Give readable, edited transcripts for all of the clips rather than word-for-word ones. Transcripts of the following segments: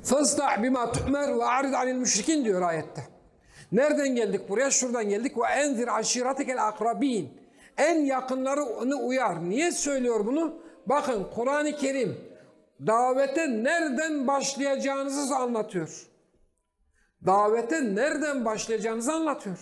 فَاسْتَعْ بِمَا تُؤْمَرْ وَاَعْرِضْ عَنِ الْمُشْرِكِينَ diyor ayette. Nereden geldik buraya? Şuradan geldik. وَاَنْذِرْ عَشِيرَتِكَ الْاَقْرَب۪ينَ En yakınlarını uyar. Niye söylüyor bunu? Bakın Kur'an-ı Kerim davete nereden başlayacağınızı anlatıyor. Davete nereden başlayacağınızı anlatıyor.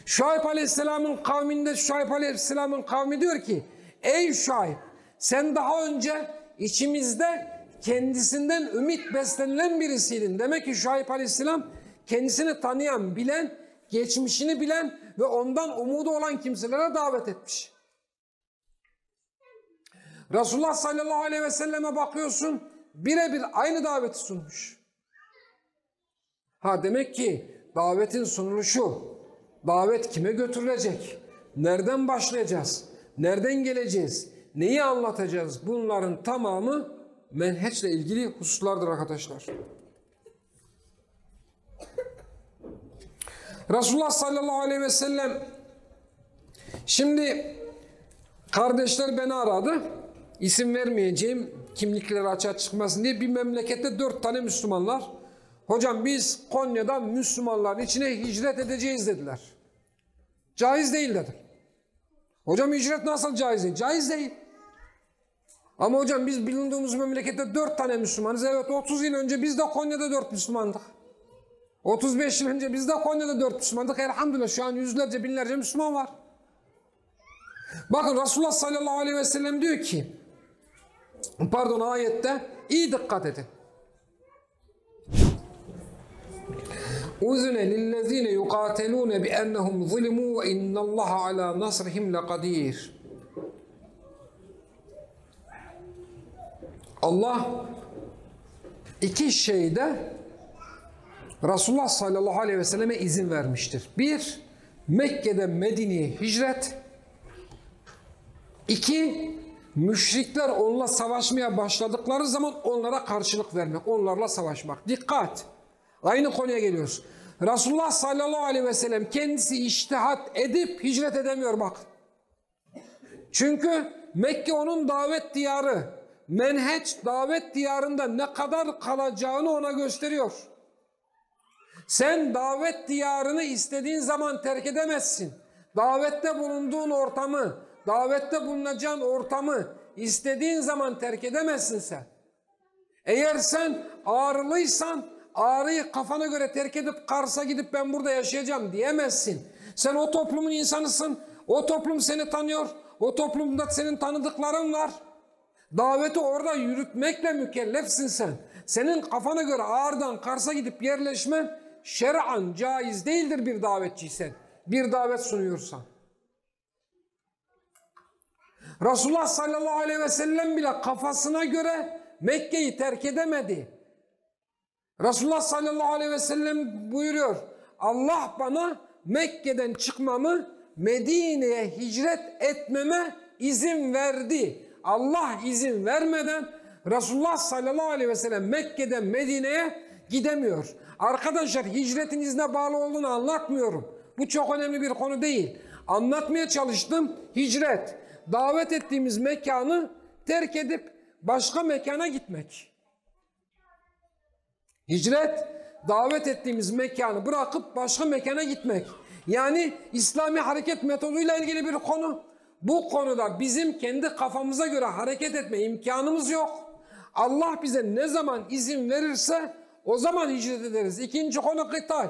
Şuayb Aleyhisselam'ın kavminde Şuayb Aleyhisselam'ın kavmi diyor ki ey Şuayb sen daha önce içimizde kendisinden ümit beslenilen birisiydin. Demek ki Şuayb Aleyhisselam kendisini tanıyan, bilen, geçmişini bilen ve ondan umudu olan kimselere davet etmiş. Resulullah sallallahu aleyhi ve selleme bakıyorsun birebir aynı daveti sunmuş. Demek ki davetin sunuluşu, davet kime götürülecek, nereden başlayacağız, nereden geleceğiz, neyi anlatacağız, bunların tamamı menheçle ilgili hususlardır arkadaşlar. Resulullah sallallahu aleyhi ve sellem şimdi kardeşler beni aradı. İsim vermeyeceğim kimlikleri açığa çıkmasın diye bir memlekette 4 tane Müslümanlar. Hocam biz Konya'dan Müslümanların içine hicret edeceğiz dediler. Caiz değil dedim. Hocam hicret nasıl caiz değil? Caiz değil. Ama hocam biz bulunduğumuz memlekette 4 tane Müslümanız. Evet 30 yıl önce biz de Konya'da 4 Müslümandık. 35 yıl önce biz de Konya'da 4 Müslümandık. Elhamdülillah şu an yüzlerce binlerce Müslüman var. Bakın Resulullah sallallahu aleyhi ve sellem diyor ki ayette iyi dikkat edin. اُذُنَ لِلَّذ۪ينَ يُقَاتَلُونَ بِأَنَّهُمْ ظُلِمُوا وَاِنَّ اللّٰهَ عَلَى نَصْرِهِمْ لَقَد۪يرٌ Allah iki şeyde Resulullah sallallahu aleyhi ve selleme izin vermiştir. Bir, Mekke'den Medine'ye hicret. İki, müşrikler onunla savaşmaya başladıkları zaman onlara karşılık vermek, onlarla savaşmak. Dikkat! Aynı konuya geliyoruz. Resulullah sallallahu aleyhi ve sellem kendisi içtihat edip hicret edemiyor bak. Çünkü Mekke onun davet diyarı. Menheç davet diyarında ne kadar kalacağını ona gösteriyor. Sen davet diyarını istediğin zaman terk edemezsin. Davette bulunduğun ortamı, davette bulunacağın ortamı istediğin zaman terk edemezsin sen. Eğer sen ağrılıysan ağrıyı kafana göre terk edip Kars'a gidip ben burada yaşayacağım diyemezsin. Sen o toplumun insanısın, o toplum seni tanıyor, o toplumda senin tanıdıkların var. Daveti orada yürütmekle mükellefsin sen. Senin kafana göre Ağrı'dan Kars'a gidip yerleşmen şer'an caiz değildir bir davetçiysen. Bir davet sunuyorsan. Resulullah sallallahu aleyhi ve sellem bile kafasına göre Mekke'yi terk edemedi. Resulullah sallallahu aleyhi ve sellem buyuruyor. Allah bana Mekke'den çıkmamı, Medine'ye hicret etmeme izin verdi. Allah izin vermeden Resulullah sallallahu aleyhi ve sellem Mekke'den Medine'ye gidemiyor. Arkadaşlar hicretin izne bağlı olduğunu anlatmıyorum. Bu çok önemli bir konu değil. Anlatmaya çalıştım. Hicret, davet ettiğimiz mekanı terk edip başka mekana gitmek. Hicret, davet ettiğimiz mekanı bırakıp başka mekana gitmek. Yani İslami hareket metoduyla ilgili bir konu. Bu konuda bizim kendi kafamıza göre hareket etme imkanımız yok. Allah bize ne zaman izin verirse o zaman hicret ederiz. İkinci konu kıtal.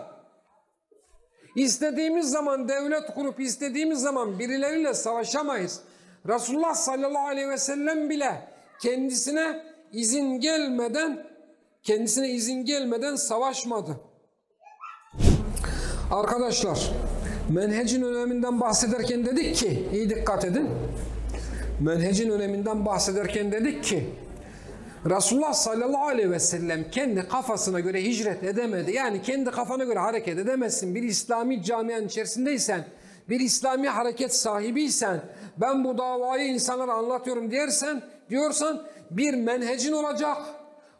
İstediğimiz zaman devlet kurup istediğimiz zaman birileriyle savaşamayız. Resulullah sallallahu aleyhi ve sellem bile kendisine izin gelmeden savaşmadı. Arkadaşlar, menhecin öneminden bahsederken dedik ki, iyi dikkat edin. Menhecin öneminden bahsederken dedik ki, Resulullah sallallahu aleyhi ve sellem kendi kafasına göre hicret edemedi. Yani kendi kafana göre hareket edemezsin. Bir İslami camianın içerisindeysen, bir İslami hareket sahibiysen, ben bu davayı insanlara anlatıyorum diyorsan bir menhecin olacak.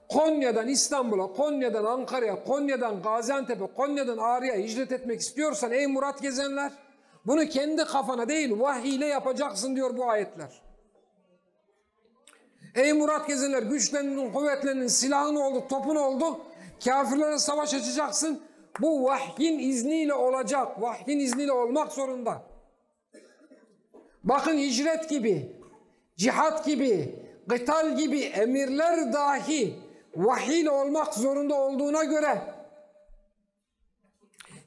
Konya'dan İstanbul'a, Konya'dan Ankara'ya, Konya'dan Gaziantep'e, Konya'dan Ağrı'ya hicret etmek istiyorsan ey Murat gezenler, bunu kendi kafana değil vahiy ile yapacaksın diyor bu ayetler. Ey Murat gezenler, güçlerinin, kuvvetlerinin, silahın oldu, topun oldu. Kafirlere savaş açacaksın. Bu vahyin izniyle olacak. Vahyin izniyle olmak zorunda. Bakın hicret gibi, cihat gibi, kıtal gibi emirler dahi vahiy ile olmak zorunda olduğuna göre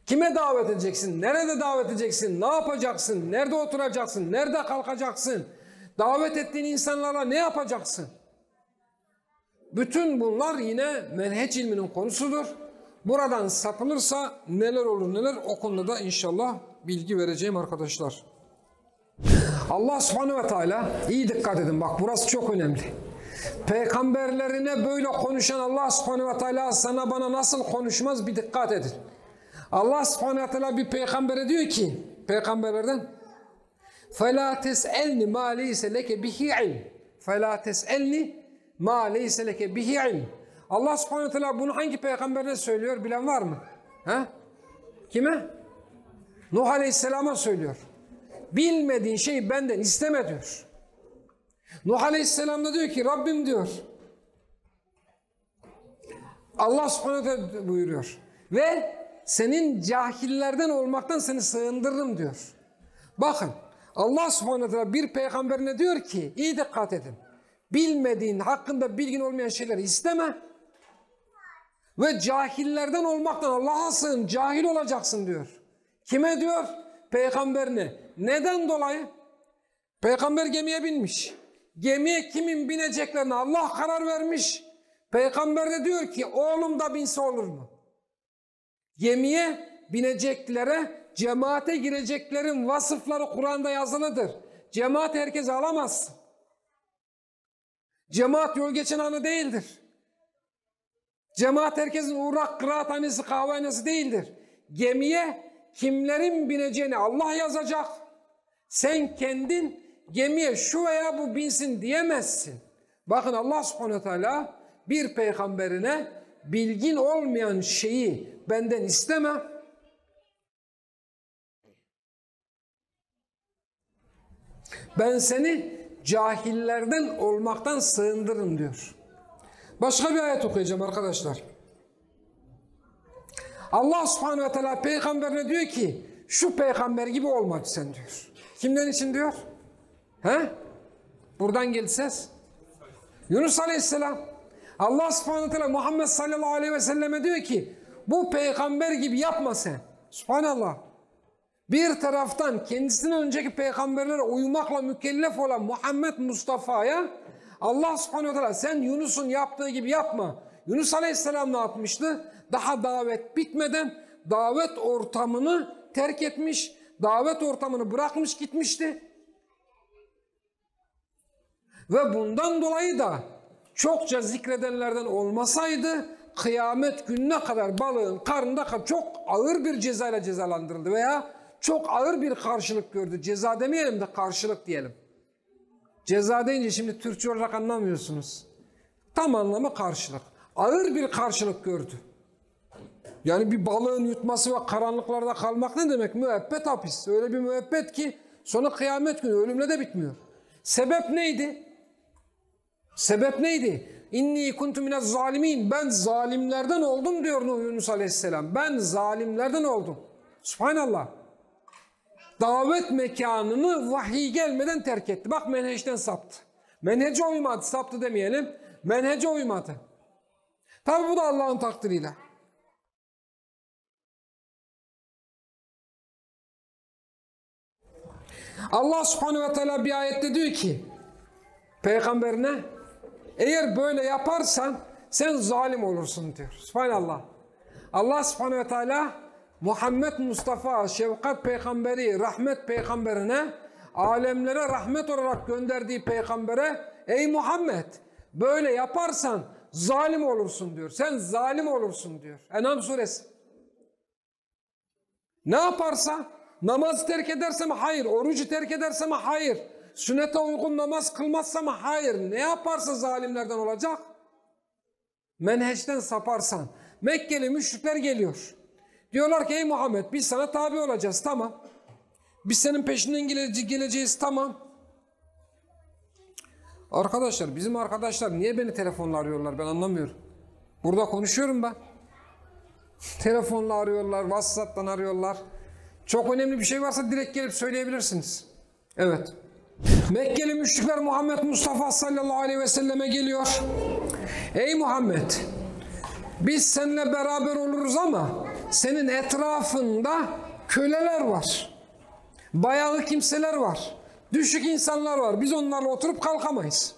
kime davet edeceksin? Nerede davet edeceksin? Ne yapacaksın? Nerede oturacaksın? Nerede kalkacaksın? Davet ettiğin insanlara ne yapacaksın? Bütün bunlar yine menheç ilminin konusudur. Buradan sapılırsa neler olur neler, o konuda da inşallah bilgi vereceğim arkadaşlar. Allah subhanehu ve teala, iyi dikkat edin bak, burası çok önemli. Peygamberlerine böyle konuşan Allah subhanehu ve teala sana bana nasıl konuşmaz, bir dikkat edin. Allah subhanehu ve teala bir peygambere diyor ki, peygamberlerden فَلَا تَسْأَلْنِ مَا لَيْسَ لَكَ بِهِ عِلْمٍ فَلَا تَسْأَلْنِ مَا لَيْسَ لَكَ بِهِ عِلْمٍ. Allah subhanehu ve teala bunu hangi peygamberine söylüyor, bilen var mı? Ha? Kime? Nuh aleyhisselama söylüyor. Bilmediğin şeyi benden isteme diyor. Nuh aleyhisselam da diyor ki Rabbim diyor. Allah subhanehu ve teala buyuruyor. Ve senin cahillerden olmaktan seni sığındırırım diyor. Bakın Allah subhanehu ve teala bir peygamberine diyor ki iyi dikkat edin. Bilmediğin, hakkında bilgin olmayan şeyleri isteme. Ve cahillerden olmaktan Allah'a sığın, cahil olacaksın diyor. Kime diyor? Peygamberine. Neden dolayı? Peygamber gemiye binmiş. Gemiye kimin bineceklerine Allah karar vermiş. Peygamber de diyor ki oğlum da binse olur mu? Gemiye bineceklere, cemaate gireceklerin vasıfları Kur'an'da yazılıdır. Cemaat herkese alamazsın. Cemaat yol geçen anı değildir. Cemaat herkesin uğrak kıraathanesi, kahvehanesi değildir. Gemiye kimlerin bineceğini Allah yazacak. Sen kendin gemiye şu veya bu binsin diyemezsin. Bakın Allah subhanehu teala bir peygamberine bilgin olmayan şeyi benden isteme. Ben seni cahillerden olmaktan sığındırırım diyor. Başka bir ayet okuyacağım arkadaşlar. Allah subhanehu ve teala peygamberine diyor ki şu peygamber gibi olma sen diyor. Kimden için diyor? He? Buradan geldi ses. Yunus aleyhisselam. Allah subhanehu ve teala Muhammed sallallahu aleyhi ve selleme diyor ki bu peygamber gibi yapma sen. Subhanallah. Bir taraftan kendisinden önceki peygamberlere uymakla mükellef olan Muhammed Mustafa'ya Allah subhanehu ve teala sen Yunus'un yaptığı gibi yapma. Yunus aleyhisselam ne yapmıştı? Daha davet bitmeden davet ortamını terk etmiş, davet ortamını bırakmış gitmişti. Ve bundan dolayı da çokça zikredenlerden olmasaydı kıyamet gününe kadar balığın karnında çok ağır bir cezayla cezalandırıldı veya çok ağır bir karşılık gördü. Ceza demeyelim de karşılık diyelim. Ceza deyince şimdi Türkçe olarak anlamıyorsunuz. Tam anlamı karşılık. Ağır bir karşılık gördü. Yani bir balığın yutması ve karanlıklarda kalmak ne demek? Müebbet hapis. Öyle bir müebbet ki sonra kıyamet günü ölümle de bitmiyor. Sebep neydi? Sebep neydi? İnni kuntu minez zalimin. Ben zalimlerden oldum diyor Yunus Aleyhisselam. Ben zalimlerden oldum. Subhanallah. Davet mekanını vahiy gelmeden terk etti. Bak menheçten saptı. Menhece uymadı. Saptı demeyelim. Menhece uymadı. Tabi bu da Allah'ın takdiriyle. Allah subhanehu ve teala bir ayette diyor ki peygamberine eğer böyle yaparsan sen zalim olursun diyor. Subhanallah. Allah subhanehu ve teala Muhammed Mustafa, şefkat peygamberi, rahmet peygamberine, alemlere rahmet olarak gönderdiği peygambere ey Muhammed böyle yaparsan zalim olursun diyor. Sen zalim olursun diyor. En'am suresi. Ne yaparsa namazı terk edersem hayır, orucu terk edersem hayır, sünnete uygun namaz kılmazsam hayır, ne yaparsa zalimlerden olacak. Menheçten saparsan. Mekkeli müşrikler geliyor. Diyorlar ki ey Muhammed biz sana tabi olacağız, tamam. Biz senin peşinden geleceğiz, tamam. Arkadaşlar, bizim arkadaşlar niye beni telefonla arıyorlar, ben anlamıyorum. Burada konuşuyorum ben. Telefonla arıyorlar, WhatsApp'tan arıyorlar. Çok önemli bir şey varsa direkt gelip söyleyebilirsiniz. Evet. Mekkeli müşrikler Muhammed Mustafa sallallahu aleyhi ve selleme geliyor. Ey Muhammed, biz seninle beraber oluruz ama senin etrafında köleler var. Bayağı kimseler var. Düşük insanlar var. Biz onlarla oturup kalkamayız.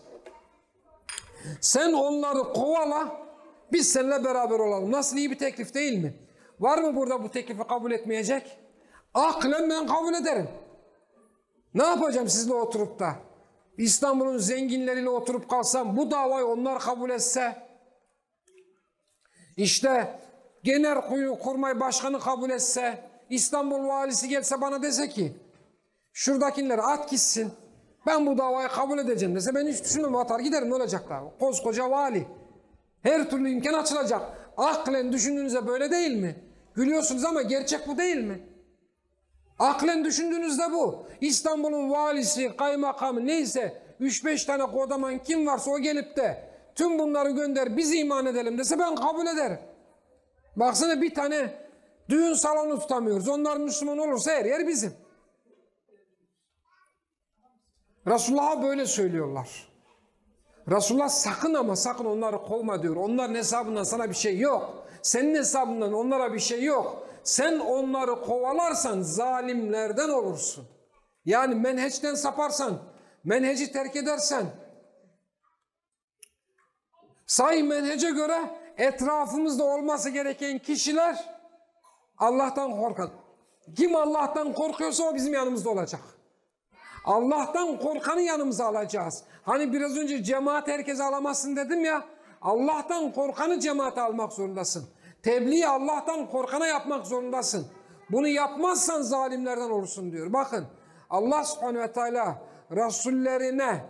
Sen onları kovala, biz seninle beraber olalım. Nasıl, iyi bir teklif değil mi? Var mı burada bu teklifi kabul etmeyecek? Aklen ben kabul ederim. Ne yapacağım sizle oturup da? İstanbul'un zenginleriyle oturup kalsam, bu davayı onlar kabul etse, işte Genelkurmay Başkanı kabul etse, İstanbul valisi gelse bana dese ki şuradakileri at gitsin, ben bu davayı kabul edeceğim dese, ben hiç düşünmem, atar giderim, ne olacak da? Koskoca vali. Her türlü imkan açılacak. Aklen düşündüğünüzde böyle değil mi? Gülüyorsunuz ama gerçek bu değil mi? Aklen düşündüğünüzde bu. İstanbul'un valisi, kaymakamı neyse 3-5 tane kodaman kim varsa o gelip de tüm bunları gönder, biz iman edelim dese ben kabul ederim. Baksana, bir tane düğün salonu tutamıyoruz. Onlar Müslüman olursa her yer bizim. Resulullah'a böyle söylüyorlar. Resulullah sakın ama sakın onları kovma diyor. Onların hesabından sana bir şey yok. Senin hesabından onlara bir şey yok. Sen onları kovalarsan zalimlerden olursun. Yani menheçten saparsan, menheci terk edersen, sahih menhece göre etrafımızda olması gereken kişiler Allah'tan korkan. Kim Allah'tan korkuyorsa o bizim yanımızda olacak. Allah'tan korkanı yanımıza alacağız. Hani biraz önce cemaat herkese alamazsın dedim ya. Allah'tan korkanı cemaate almak zorundasın. Tebliği Allah'tan korkana yapmak zorundasın. Bunu yapmazsan zalimlerden olursun diyor. Bakın, Allah subhanehu ve teala Resullerine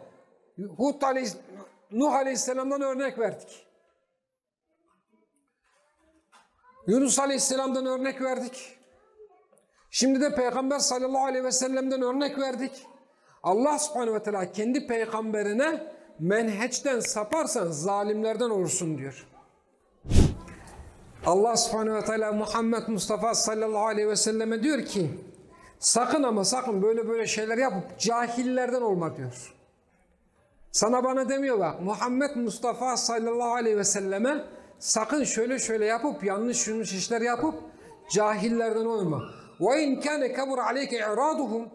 Nuh aleyhisselamdan örnek verdik. Yunus aleyhisselamdan örnek verdik. Şimdi de Peygamber sallallahu aleyhi ve sellem'den örnek verdik. Allah subhanehu ve teala kendi peygamberine menheçten saparsan zalimlerden olursun diyor. Allah subhanehu ve teala Muhammed Mustafa sallallahu aleyhi ve selleme diyor ki sakın ama sakın böyle şeyler yapıp cahillerden olma diyor. Sana bana demiyor bak, Muhammed Mustafa sallallahu aleyhi ve selleme sakın şöyle yapıp yanlış işler yapıp cahillerden olma. وَاِنْ كَانَ كَبُرْ عَلَيْكَ اِعْرَادُهُمْ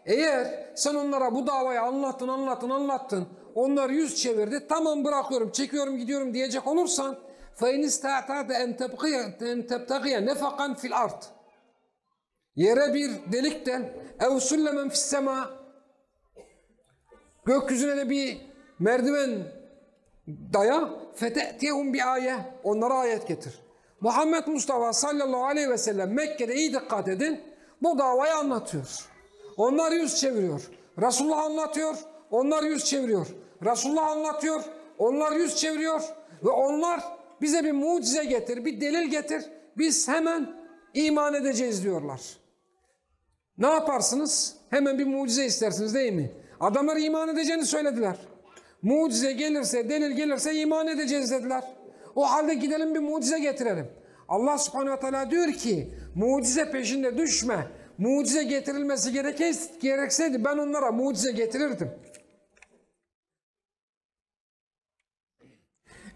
Eğer sen onlara bu davayı anlattın, onlar yüz çevirdi, tamam bırakıyorum, çekiyorum, gidiyorum diyecek olursan فَاِنْ اِسْتَعْتَعْتَ اَنْ تَبْتَغِيَ نَفَقًا فِي الْأَرْضِ Yere bir delik del, اَوْ سُلَّمًا فِي السَّمَا Gökyüzüne de bir merdiven daya, فَتَأْتِيهُمْ بِآيَةٍ Onlara ayet getir. Muhammed Mustafa sallallahu aleyhi ve sellem Mekke'de, iyi dikkat edin, bu davayı anlatıyor. Onlar yüz çeviriyor. Resulullah anlatıyor, onlar yüz çeviriyor. Resulullah anlatıyor, onlar yüz çeviriyor. Ve onlar bize bir mucize getir, bir delil getir, biz hemen iman edeceğiz diyorlar. Ne yaparsınız? Hemen bir mucize istersiniz değil mi? Adamlar iman edeceğini söylediler. Mucize gelirse, delil gelirse iman edeceğiz dediler. O halde gidelim bir mucize getirelim. Allah subhanehu ve teala diyor ki mucize peşinde düşme. Mucize getirilmesi gerekseydi ben onlara mucize getirirdim.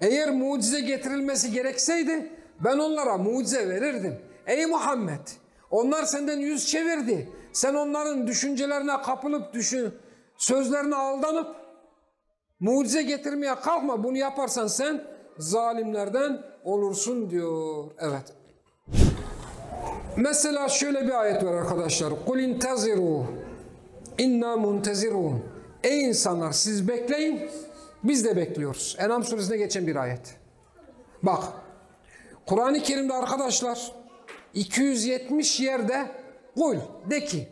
Eğer mucize getirilmesi gerekseydi ben onlara mucize verirdim. Ey Muhammed, onlar senden yüz çevirdi. Sen onların düşüncelerine kapılıp sözlerine aldanıp mucize getirmeye kalkma. Bunu yaparsan sen zalimlerden olursun diyor. Evet. Mesela şöyle bir ayet var arkadaşlar. Kul intaziru inna muntazirun. Ey insanlar, siz bekleyin, biz de bekliyoruz. En'am suresine geçen bir ayet. Bak, Kur'an-ı Kerim'de arkadaşlar 270 yerde kul, de ki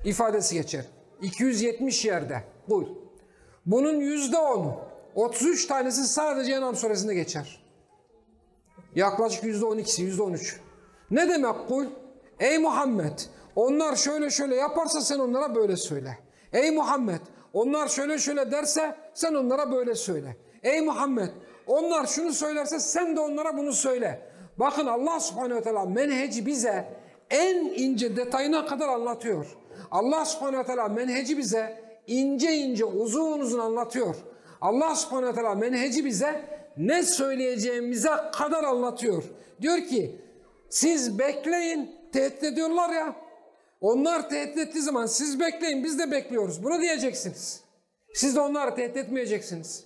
ifadesi geçer. 270 yerde kul. Bunun %10'u, 33 tanesi sadece En'am suresinde geçer. Yaklaşık %12'si, %13. Ne demek kul? Ey Muhammed, onlar şöyle yaparsa sen onlara böyle söyle. Ey Muhammed, onlar şöyle şöyle derse sen onlara böyle söyle. Ey Muhammed, onlar şunu söylerse sen de onlara bunu söyle. Bakın Allah subhanehu ve teala menheci bize en ince detayına kadar anlatıyor. Allah subhanehu ve teala menheci bize ince ince uzun uzun anlatıyor. Allah subhanehu ve teala menheci bize ne söyleyeceğimize kadar anlatıyor. Diyor ki siz bekleyin, tehdit ediyorlar ya. Onlar tehdit ettiği zaman siz bekleyin, biz de bekliyoruz. Bunu diyeceksiniz. Siz de onları tehdit etmeyeceksiniz.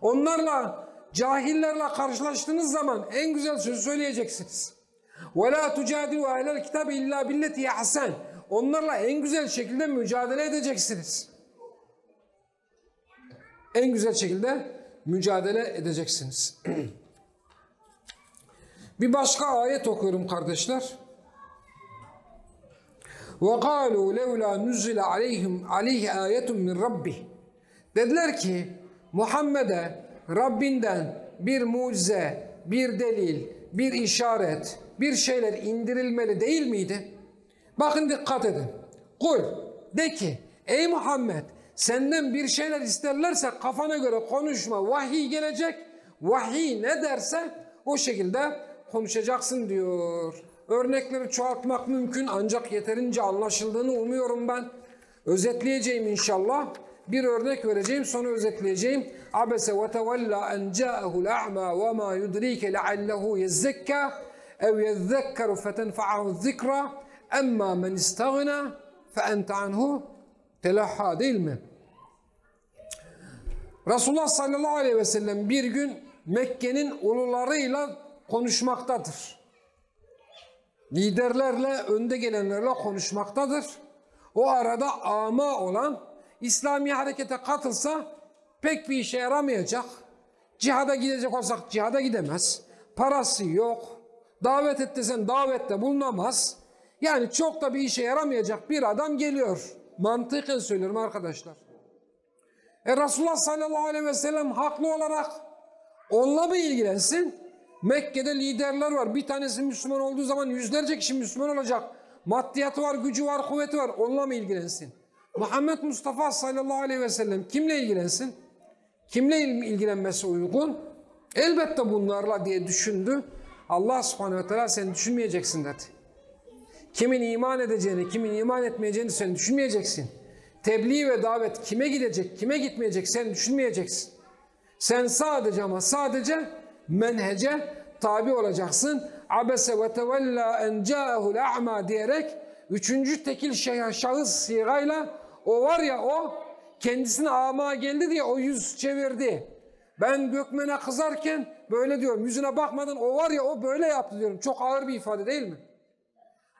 Onlarla, cahillerle karşılaştığınız zaman en güzel sözü söyleyeceksiniz. وَلَا تُجَادِلُوا اَهْلَ الْكِتَابِ اِلَّا بِالَّتِي اَحْسَنُ. Onlarla en güzel şekilde mücadele edeceksiniz. En güzel şekilde mücadele edeceksiniz. Bir başka ayet okuyorum kardeşler. وَقَالُوا لَوْلَا نُزِّلَ عَلَيْهِ آيَةٌ مِّنْ رَبِّهِ. Dediler ki Muhammed'e Rabbinden bir mucize, bir delil, bir işaret, bir şeyler indirilmeli değil miydi? Bakın dikkat edin. Kul, de ki ey Muhammed, senden bir şeyler isterlerse kafana göre konuşma, vahiy gelecek. Vahiy ne derse o şekilde konuşacaksın diyor. Örnekleri çoğaltmak mümkün ancak yeterince anlaşıldığını umuyorum ben. Özetleyeceğim inşallah. Bir örnek vereceğim, sonra özetleyeceğim. Abese ve tevella en ca'ehul a'ma ve ma yudrike leallehu yezzekka ev yezzekkeru fetenfa'ahu zikra emma men istagna fe ente anhu telahha, değil mi? Resulullah sallallahu aleyhi ve sellem bir gün Mekke'nin ulularıyla konuşmaktadır. Liderlerle, önde gelenlerle konuşmaktadır. O arada ama olan İslami harekete katılsa pek bir işe yaramayacak. Cihada gidecek olsak cihada gidemez. Parası yok. Davet et desen davette bulunamaz. Yani çok da bir işe yaramayacak bir adam geliyor. Mantıken söylüyorum arkadaşlar. Resulullah sallallahu aleyhi ve sellem haklı olarak onunla mı ilgilensin? Mekke'de liderler var. Bir tanesi Müslüman olduğu zaman yüzlerce kişi Müslüman olacak. Maddiyatı var, gücü var, kuvveti var. Onunla mı ilgilensin? Muhammed Mustafa sallallahu aleyhi ve sellem kimle ilgilensin? Kimle ilgilenmesi uygun? Elbette bunlarla diye düşündü. Allah subhanehu ve teala sen düşünmeyeceksin dedi. Kimin iman edeceğini, kimin iman etmeyeceğini sen düşünmeyeceksin. Tebliğ ve davet kime gidecek, kime gitmeyecek sen düşünmeyeceksin. Sen sadece ama sadece menhece tabi olacaksın. Abese ve tevella en ca'ehul a'ma diyerek üçüncü tekil şahıs sigayla o var ya o kendisine ama geldi diye o yüz çevirdi. Ben Gökmen'e kızarken böyle diyorum, yüzüne bakmadan o var ya o böyle yaptı diyorum. Çok ağır bir ifade değil mi?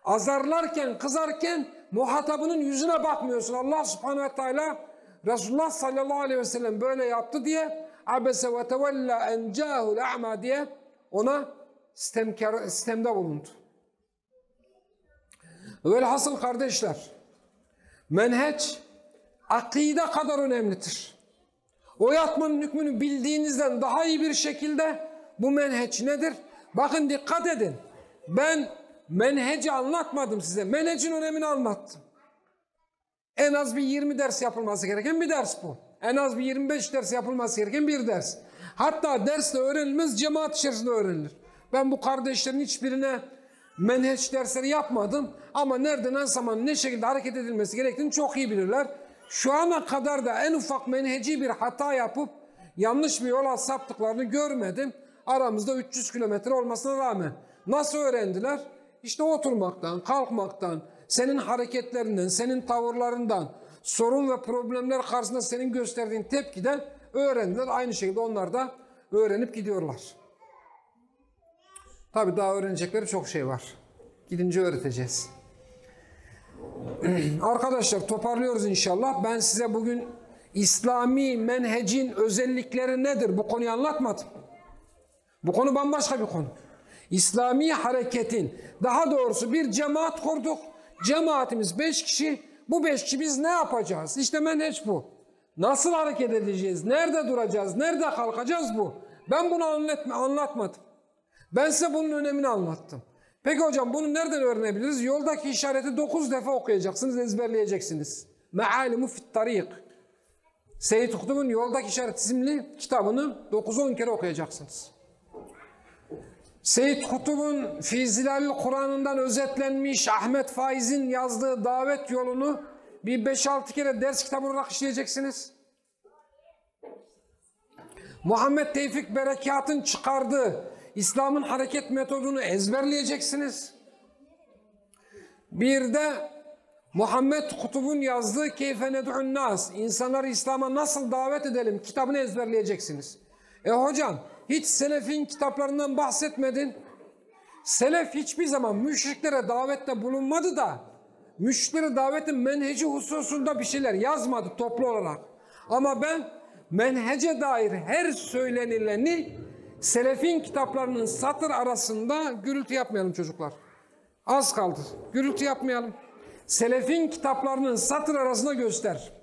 Azarlarken, kızarken muhatabının yüzüne bakmıyorsun. Allah subhanehu ve teala Resulullah sallallahu aleyhi ve sellem böyle yaptı diye abese ve tevella en ca'ehul a'ma diye ona sistemde bulundu. Velhasıl kardeşler, menheç akide kadar önemlidir. O yatmanın hükmünü bildiğinizden daha iyi bir şekilde bu menheç nedir? Bakın dikkat edin. Ben menheci anlatmadım size. Menhecin önemini anlattım. En az bir 20 ders yapılması gereken bir ders bu. En az bir 25 ders yapılması gereken bir ders. Hatta dersle öğrenilmez, cemaat içerisinde öğrenilir. Ben bu kardeşlerin hiçbirine menheç dersleri yapmadım. Ama nerede, ne zaman, ne şekilde hareket edilmesi gerektiğini çok iyi bilirler. Şu ana kadar da en ufak menheci bir hata yapıp yanlış bir yola saptıklarını görmedim. Aramızda 300 kilometre olmasına rağmen. Nasıl öğrendiler? İşte oturmaktan, kalkmaktan, senin hareketlerinden, senin tavırlarından, sorun ve problemler karşısında senin gösterdiğin tepkiden öğrendiler. Aynı şekilde onlar da öğrenip gidiyorlar. Tabii daha öğrenecekleri çok şey var. Gidince öğreteceğiz. Arkadaşlar toparlıyoruz inşallah. Ben size bugün İslami menhecin özellikleri nedir? Bu konuyu anlatmadım. Bu konu bambaşka bir konu. İslami hareketin, daha doğrusu bir cemaat kurduk. Cemaatimiz 5 kişi. Bu 5 kişi biz ne yapacağız? İşte menheç bu. Nasıl hareket edeceğiz? Nerede duracağız? Nerede kalkacağız bu? Ben bunu anlatmadım. Ben size bunun önemini anlattım. Peki hocam bunu nereden öğrenebiliriz? Yoldaki işareti 9 defa okuyacaksınız, ezberleyeceksiniz. Me'alimu fit tarik. Seyyid Kutub'un Yoldaki İşaret isimli kitabını 9-10 kere okuyacaksınız. Seyyid Kutub'un Fî Zilâlil Kur'an'ından özetlenmiş Ahmet Faiz'in yazdığı davet yolunu bir 5-6 kere ders kitabı olarak işleyeceksiniz. Muhammed Tevfik Berekat'ın çıkardığı İslam'ın hareket metodunu ezberleyeceksiniz. Bir de Muhammed Kutub'un yazdığı Keyfe Ned'un Nas, insanları İslam'a nasıl davet edelim kitabını ezberleyeceksiniz. Hocam hiç selefin kitaplarından bahsetmedin. Selef hiçbir zaman müşriklere davette bulunmadı da müşriklere davetin menheci hususunda bir şeyler yazmadı toplu olarak. Ama ben menhece dair her söylenileni selefin kitaplarının satır arasında gürültü yapmayalım çocuklar. Az kaldı. Gürültü yapmayalım. Selefin kitaplarının satır arasında göster.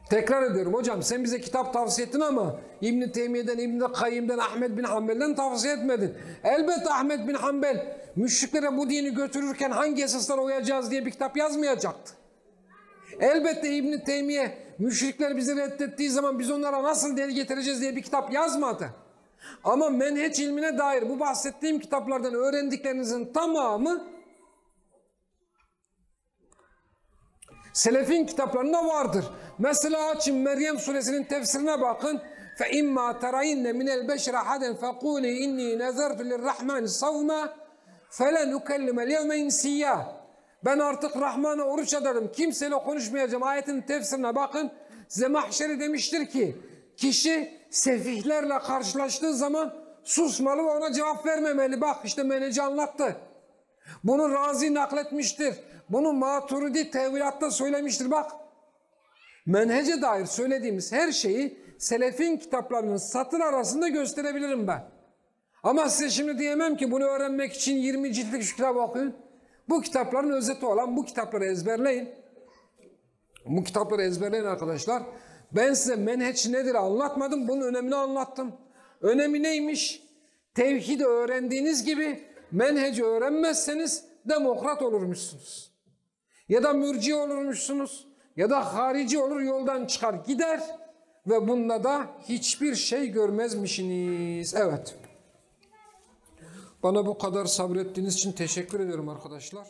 Tekrar ediyorum hocam, sen bize kitap tavsiye ettin ama İbn-i Teymiye'den, İbn-i Kayyim'den, Ahmed bin Hanbel'den tavsiye etmedin. Elbette Ahmed bin Hanbel müşriklere bu dini götürürken hangi esaslara uyacağız diye bir kitap yazmayacaktı. Elbette İbn-i Teymiye müşrikler bizi reddettiği zaman biz onlara nasıl delil getireceğiz diye bir kitap yazmadı. Ama menheç ilmine dair bu bahsettiğim kitaplardan öğrendiklerinizin tamamı selefin kitaplarında vardır. Mesela açın Meryem suresinin tefsirine bakın. فَاِمَّا تَرَيِنَّ مِنَ الْبَشْرَ حَدًا فَقُولِي اِنِّي نَذَرْتُ لِلرَّحْمَانِ صَوْمًا فَلَنْ اُكَلِّمَ الْيَوْمَ اِنْسِيًّا. Ben artık Rahman'a oruç ederim, kimseyle konuşmayacağım. Ayetin tefsirine bakın. Zemahşeri demiştir ki, kişi sefihlerle karşılaştığı zaman susmalı ve ona cevap vermemeli. Bak işte menheci anlattı. Bunu Razi nakletmiştir. Bunu Maturidi tevilatta söylemiştir. Bak, menhece dair söylediğimiz her şeyi selefin kitaplarının satır arasında gösterebilirim ben. Ama size şimdi diyemem ki bunu öğrenmek için 20 ciltlik şu kitabı okuyun. Bu kitapların özeti olan bu kitapları ezberleyin. Bu kitapları ezberleyin arkadaşlar. Ben size menheç nedir anlatmadım, bunun önemini anlattım. Önemi neymiş? Tevhidi öğrendiğiniz gibi menheci öğrenmezseniz demokrat olurmuşsunuz. Ya da mürci olurmuşsunuz. Ya da harici olur, yoldan çıkar gider ve bunda da hiçbir şey görmezmişsiniz. Evet. Bana bu kadar sabrettiğiniz için teşekkür ediyorum arkadaşlar.